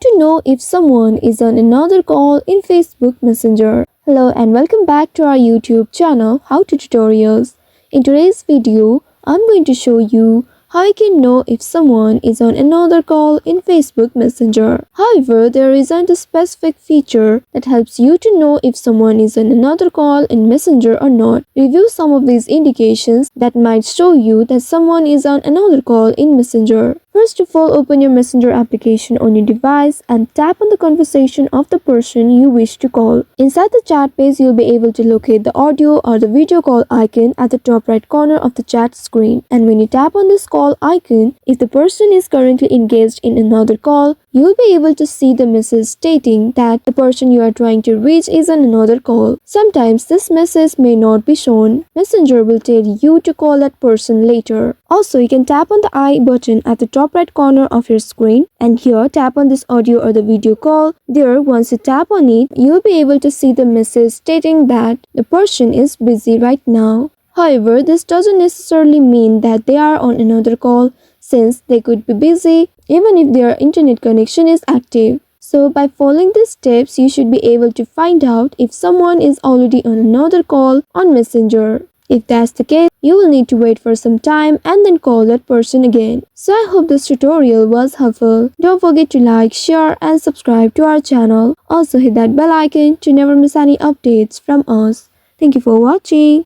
to know if someone is on another call in Facebook Messenger. Hello and welcome back to our YouTube channel How to Tutorials. In today's video, I'm going to show you how you can know if someone is on another call in Facebook Messenger. However, there isn't a specific feature that helps you to know if someone is on another call in Messenger or not. Review some of these indications that might show you that someone is on another call in Messenger. First of all, open your Messenger application on your device and tap on the conversation of the person you wish to call. Inside the chat page, you'll be able to locate the audio or the video call icon at the top right corner of the chat screen. And when you tap on this call icon, if the person is currently engaged in another call, you'll be able to see the message stating that the person you are trying to reach is on another call. Sometimes this message may not be shown. Messenger will tell you to call that person later. Also, you can tap on the I button at the top right corner of your screen, and here tap on this audio or the video call. There, once you tap on it, you'll be able to see the message stating that the person is busy right now. However, this doesn't necessarily mean that they are on another call, since they could be busy even if their internet connection is active. So by following these steps, you should be able to find out if someone is already on another call on Messenger. If that's the case, you will need to wait for some time and then call that person again. So I hope this tutorial was helpful. Don't forget to like, share and subscribe to our channel. Also hit that bell icon to never miss any updates from us. Thank you for watching.